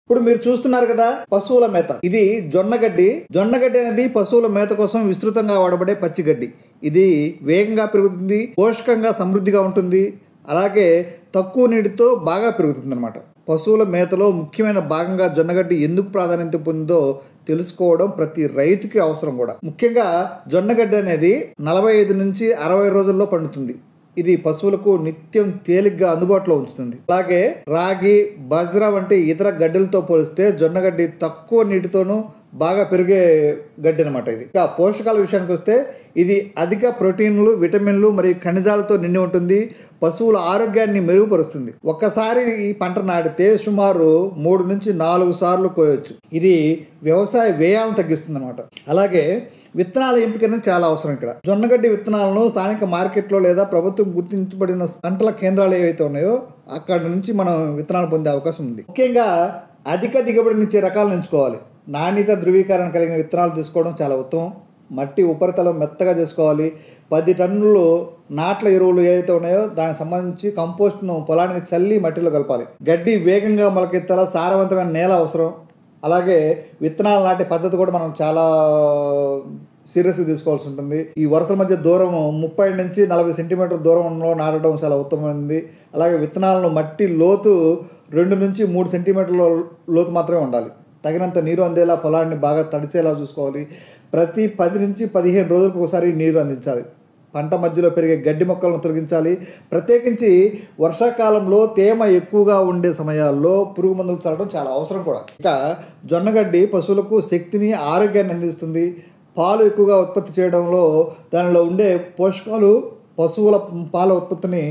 ఇప్పుడు మీరు చూస్తున్నారు కదా పశువుల మేత. ఇది జొన్నగడ్డి. జొన్నగడ్డి అనేది పశువుల మేత కోసం విస్తృతంగా వాడబడే పచ్చిగడ్డి. ఇది వేగంగా పెరుగుతుంది, పోషకంగా సమృద్ధిగా ఉంటుంది, అలాగే తక్కువ నీటితో బాగా పెరుగుతుంది అనమాట. పశువుల మేతలో ముఖ్యమైన భాగంగా జొన్నగడ్డి ఎందుకు ప్రాధాన్యత పొందిందో తెలుసుకోవడం ప్రతి రైతుకి అవసరం కూడా. ముఖ్యంగా జొన్నగడ్డి అనేది 45 నుంచి 60 రోజుల్లో పండుతుంది. ఇది పశువులకు నిత్యం తేలిగ్గా అందుబాటులో ఉంచుతుంది. అలాగే రాగి, బజ్రా వంటి ఇతర గడ్డలతో పోలిస్తే జొన్నగడ్డి తక్కువ నీటితోనూ బాగా పెరిగే గడ్డి అనమాట. ఇది ఇక పోషకాల విషయానికి వస్తే ఇది అధిక ప్రోటీన్లు, విటమిన్లు మరియు ఖనిజాలతో నిండి ఉంటుంది. పశువుల ఆరోగ్యాన్ని మెరుగుపరుస్తుంది. ఒక్కసారి ఈ పంట నాటితే సుమారు 3 నుంచి 4 సార్లు కోయవచ్చు. ఇది వ్యవసాయ వ్యయాలను తగ్గిస్తుంది అనమాట. అలాగే విత్తనాల ఎంపిక అనేది చాలా అవసరం. ఇక్కడ జొన్నగడ్డి విత్తనాలను స్థానిక మార్కెట్లో లేదా ప్రభుత్వం గుర్తించబడిన పంటల కేంద్రాలు ఏవైతే ఉన్నాయో అక్కడ నుంచి మనం విత్తనాలు పొందే అవకాశం ఉంది. ముఖ్యంగా అధిక దిగుబడినిచ్చే రకాలను ఎంచుకోవాలి. నాణ్యత ధృవీకరణ కలిగిన విత్తనాలు తీసుకోవడం చాలా ఉత్తమం. మట్టి ఉపరితలం మెత్తగా చేసుకోవాలి. 10 టన్నులు నాట్ల ఎరువులు ఏవైతే ఉన్నాయో దానికి సంబంధించి కంపోస్ట్ను పొలానికి చల్లి మట్టిలో కలపాలి. గడ్డి వేగంగా మొలకెత్తాల సారవంతమైన నేల అవసరం. అలాగే విత్తనాలు నాటే పద్ధతి కూడా మనం చాలా సీరియస్గా తీసుకోవాల్సి ఉంటుంది. ఈ వరుసల మధ్య దూరం 30 నుంచి 40 సెంటీమీటర్ దూరంలో నాటడం చాలా ఉత్తమమైనది. అలాగే విత్తనాలను మట్టి లోతు 2 నుంచి 3 సెంటీమీటర్ల లోతు మాత్రమే ఉండాలి. తగినంత నీరు అందేలా పొలాన్ని బాగా తడిసేలా చూసుకోవాలి. ప్రతి 10 నుంచి 15 రోజులకు ఒకసారి నీరు అందించాలి. పంట మధ్యలో పెరిగే గడ్డి మొక్కలను తొలగించాలి. ప్రత్యేకించి వర్షాకాలంలో తేమ ఎక్కువగా ఉండే సమయాల్లో పురుగు మందులు చల్లడం చాలా అవసరం కూడా. ఇక జొన్నగడ్డి పశువులకు శక్తిని, ఆరోగ్యాన్ని అందిస్తుంది. పాలు ఎక్కువగా ఉత్పత్తి చేయడంలో దానిలో ఉండే పోషకాలు పశువుల పాల ఉత్పత్తిని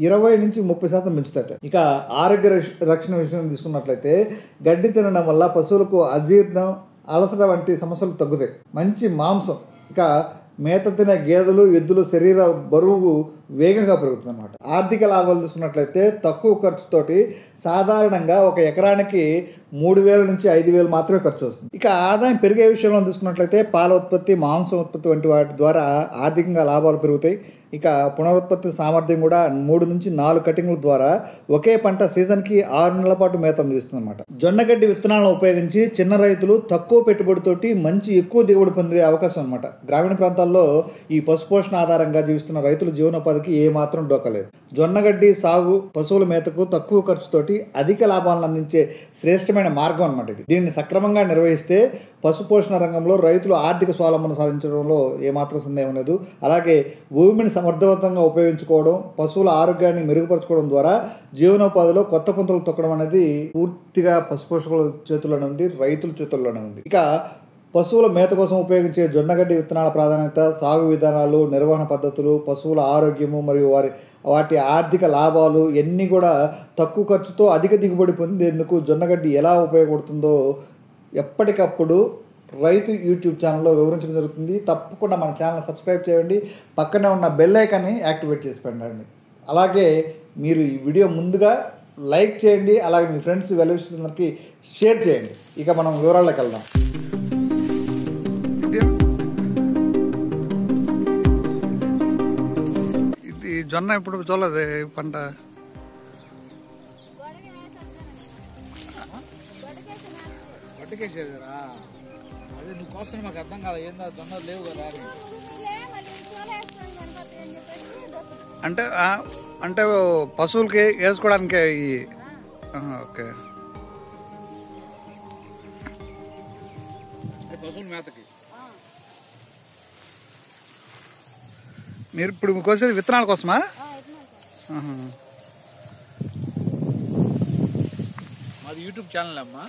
20 నుంచి 30% పెంచుతాట. ఇక ఆరోగ్య రక్షణ విషయం తీసుకున్నట్లయితే గడ్డి తినడం వల్ల పశువులకు అజీర్ణం, అలసట వంటి సమస్యలు తగ్గుతాయి. మంచి మాంసం. ఇక మేత తినే గేదెలు, ఎద్దులు శరీర బరువు వేగంగా పెరుగుతుంది అన్నమాట. ఆర్థిక లాభాలు తీసుకున్నట్లయితే తక్కువ ఖర్చుతోటి సాధారణంగా ఒక ఎకరానికి 3,000 నుంచి 5,000 మాత్రమే ఖర్చు వస్తుంది. ఇక ఆదాయం పెరిగే విషయంలో తీసుకున్నట్లయితే పాల ఉత్పత్తి, మాంసం ఉత్పత్తి వంటి వాటి ద్వారా ఆర్థికంగా లాభాలు పెరుగుతాయి. ఇక పునరుత్పత్తి సామర్థ్యం కూడా 3 నుంచి 4 కటింగ్ల ద్వారా ఒకే పంట సీజన్కి 6 నెలల పాటు మేత అందిస్తుంది అనమాట. జొన్నగడ్డి విత్తనాలను ఉపయోగించి చిన్న రైతులు తక్కువ పెట్టుబడితోటి మంచి ఎక్కువ దిగుబడి పొందే అవకాశం అనమాట. గ్రామీణ ప్రాంతాల్లో ఈ పశుపోషణ ఆధారంగా జీవిస్తున్న రైతుల జీవనోపాధికి ఏమాత్రం డోకలేదు. జొన్నగడ్డి సాగు పశువుల మేతకు తక్కువ ఖర్చుతోటి అధిక లాభాలను అందించే శ్రేష్టమైన మార్గం అనమాట. ఇది దీన్ని సక్రమంగా నిర్వహిస్తే పశుపోషణ రంగంలో రైతులు ఆర్థిక స్వావలంబన సాధించడంలో ఏమాత్రం సందేహం లేదు. అలాగే భూమిని సమర్థవంతంగా ఉపయోగించుకోవడం, పశువుల ఆరోగ్యాన్ని మెరుగుపరచుకోవడం ద్వారా జీవనోపాధిలో కొత్త పుంతలు తొక్కడం అనేది పూర్తిగా పశుపోషకుల చేతుల్లోనే ఉంది, రైతుల చేతుల్లోనే ఉంది. ఇక పశువుల మేత కోసం ఉపయోగించే జొన్నగడ్డి విత్తనాల ప్రాధాన్యత, సాగు విధానాలు, నిర్వహణ పద్ధతులు, పశువుల ఆరోగ్యము మరియు వాటి ఆర్థిక లాభాలు ఇవన్నీ కూడా తక్కువ ఖర్చుతో అధిక దిగుబడి పొందేందుకు జొన్నగడ్డి ఎలా ఉపయోగపడుతుందో ఎప్పటికప్పుడు రైతు యూట్యూబ్ ఛానల్లో వివరించడం జరుగుతుంది. తప్పకుండా మన ఛానల్ సబ్స్క్రైబ్ చేయండి. పక్కనే ఉన్న బెల్ ఐకాన్ని యాక్టివేట్ చేసి పెట్టండి. అలాగే మీరు ఈ వీడియో ముందుగా లైక్ చేయండి. అలాగే మీ ఫ్రెండ్స్ వెల్విషర్లకి షేర్ చేయండి. ఇక మనం వివరాల్లోకి వెళ్దాం. ఇది జొన్న ఇప్పుడు చూడలేదు పంట. అదే నువ్వు కోసం మాకు అర్థం కాదు. ఏందా జొన్నలు లేవు కదా అంటే అంటే పశువులకి వేసుకోవడానికి. ఓకే, పశువుల మేతకి. మీరు ఇప్పుడు కోసేది విత్తనాల కోసమా? మాది యూట్యూబ్ ఛానల్ అమ్మా.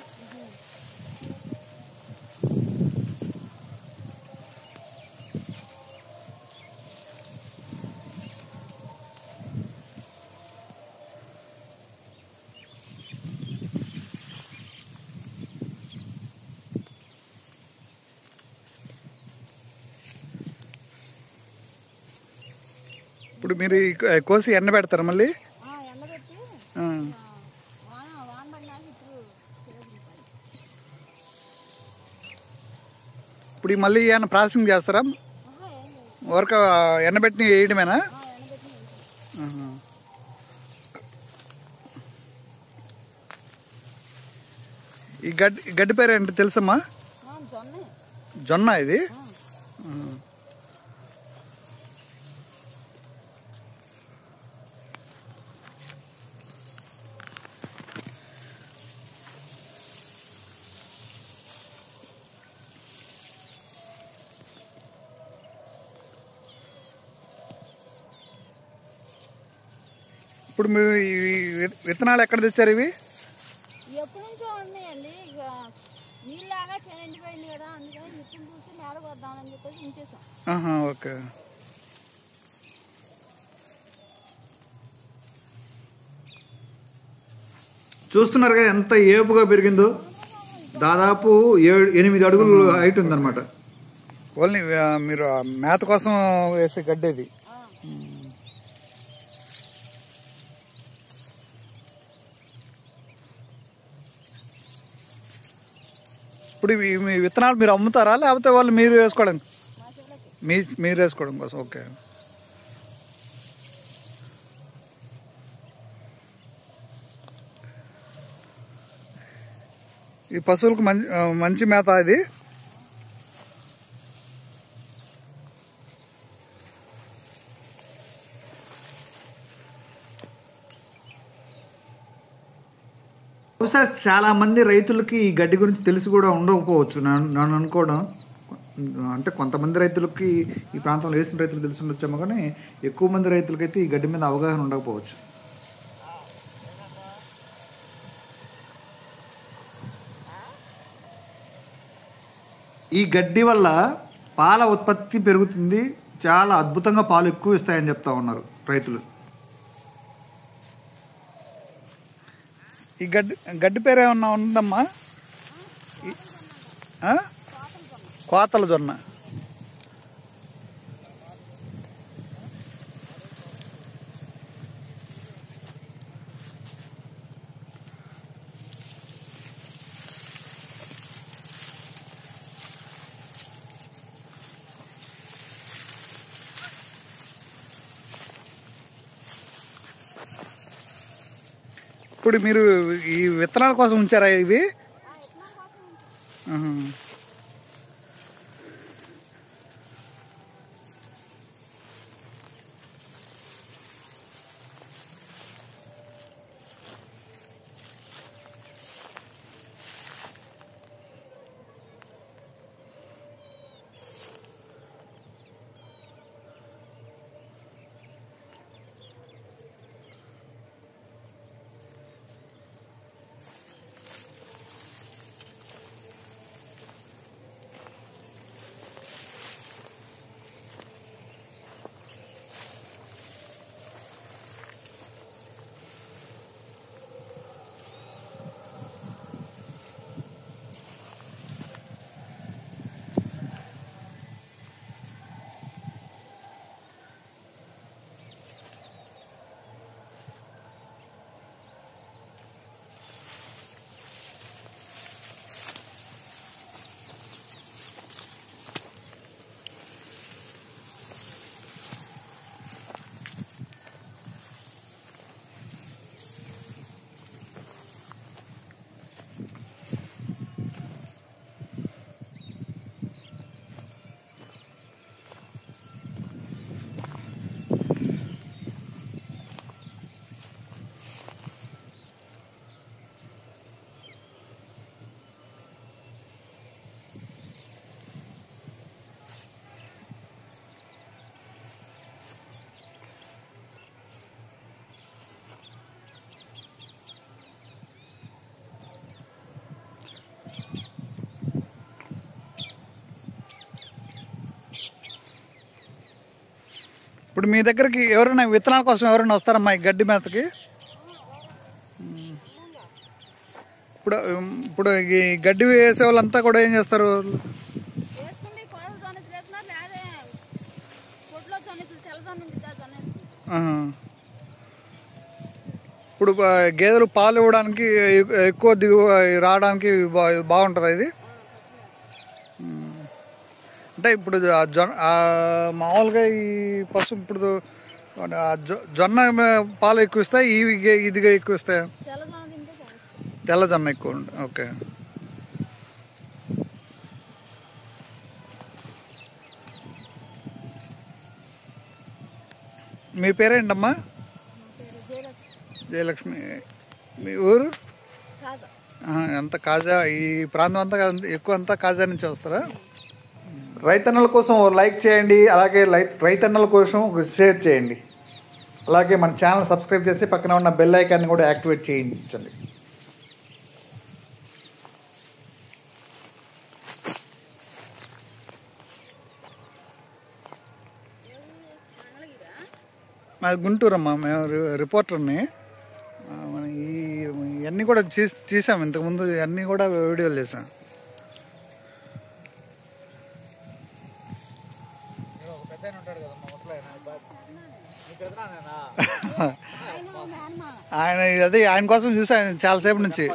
ఇప్పుడు మీరు కోసి ఎండ పెడతారా మళ్ళీ? ఇప్పుడు మళ్ళీ ఏమైనా ప్రాసెసింగ్ చేస్తారా? వర్క్ ఎండబెట్టి వేయడమేనా? ఈ గడ్డి పేరు ఏంటి తెలుసమ్మా? జొన్న ఇది. ఇప్పుడు మీరు ఈ విత్తనాలు ఎక్కడ తెచ్చారు? ఇవి ఎప్పటి నుంచో ఉన్నాయండి. ఇక నీళ్ళలాగా ఎండిపోయింది కదా, అందుకని విత్తనం చూసి నేల కొద్దామని చెప్పేసి ఉంచేసాం. ఓకే. చూస్తున్నారుగా ఎంత ఏపుగా పెరిగిందో. దాదాపు 7-8 అడుగులు హైట్ ఉందన్నమాట. ఓన్లీ మీరు మేత కోసం వేసే గడ్డి ఇది. ఇప్పుడు మీ విత్తనాలు మీరు అమ్ముతారా లేకపోతే వాళ్ళు మీరు వేసుకోవడం? మీరు వేసుకోవడం కోసం. ఓకే. ఈ పశువులకు మంచి మేత ఇది. బహుశా చాలా మంది రైతులకి ఈ గడ్డి గురించి తెలిసి కూడా ఉండకపోవచ్చు నన్ను అనుకోవడం. అంటే కొంతమంది రైతులకి ఈ ప్రాంతంలో వేసిన రైతులు తెలిసి ఉండొచ్చేమో, కానీ ఎక్కువ మంది రైతులకైతే ఈ గడ్డి మీద అవగాహన ఉండకపోవచ్చు. ఈ గడ్డి వల్ల పాల ఉత్పత్తి పెరుగుతుంది, చాలా అద్భుతంగా పాలు ఎక్కువ ఇస్తాయని చెప్తా ఉన్నారు రైతులు. ఈ గడ్డి పేరు ఏమన్నా ఉందమ్మా? కోతల జొన్న. ఇప్పుడు మీరు ఈ విత్తనాల కోసం ఉంచారా ఇవి? ఇప్పుడు మీ దగ్గరికి ఎవరైనా విత్తనాల కోసం ఎవరైనా వస్తారమ్మా ఈ గడ్డి మేతకి? ఇప్పుడు ఈ గడ్డి వేసే వాళ్ళంతా కూడా ఏం చేస్తారు? ఇప్పుడు గేదెలు పాలు ఇవ్వడానికి ఎక్కువ రావడానికి బాగుంటుంది ఇది. అంటే ఇప్పుడు మామూలుగా ఈ పశువు ఇప్పుడు జొన్న పాలు ఎక్కువ ఇస్తాయి, ఇదిగా ఎక్కువ ఇస్తాయి? తెల్ల జొన్న ఎక్కువ. ఓకే. మీ పేరేంటమ్మా? జయలక్ష్మి. మీ ఊరు? అంత కాజా, ఈ ప్రాంతం అంతా ఎక్కువ అంతా కాజా నుంచి వస్తారా? రైతన్నల కోసం లైక్ చేయండి, అలాగే రైతన్నల కోసం షేర్ చేయండి, అలాగే మన ఛానల్ సబ్స్క్రైబ్ చేసి పక్కన ఉన్న బెల్ ఐకాన్ని కూడా యాక్టివేట్ చేయించండి. మాది గుంటూరు అమ్మా, మేము రిపోర్టర్ని. ఇవన్నీ కూడా తీసాం, ఇంతకుముందు అన్నీ కూడా వీడియోలు చేసాం. ఆయన అదే ఆయన కోసం చూసాను చాలాసేపు నుంచి.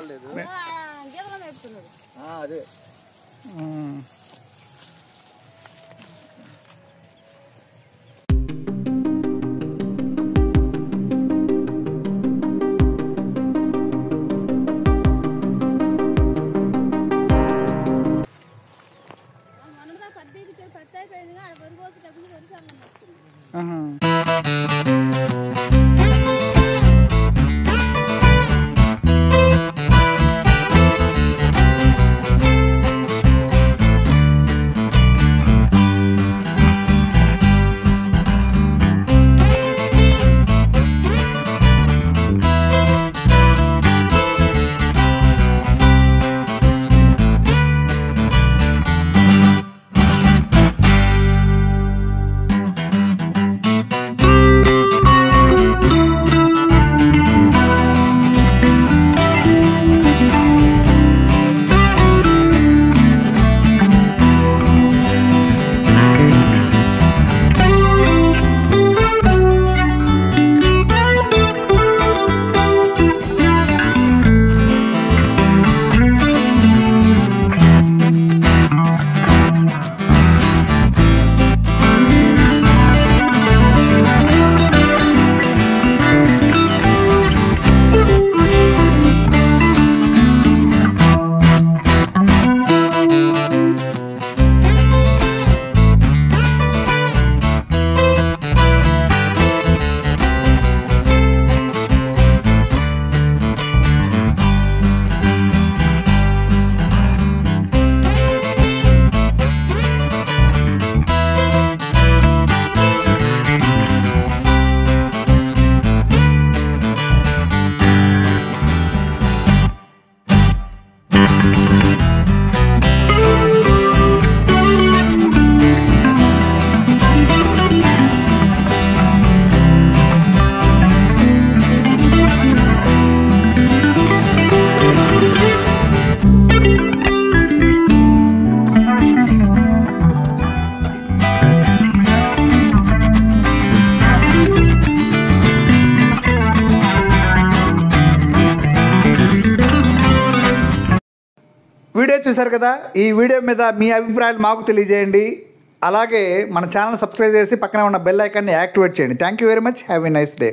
వీడియో చూశారు కదా, ఈ వీడియో మీద మీ అభిప్రాయాలు మాకు తెలియజేయండి, అలాగే మన ఛానల్ సబ్స్క్రైబ్ చేసి పక్కన ఉన్న బెల్ ఐకాన్ని యాక్టివేట్ చేయండి. Thank you very much. Have a nice day.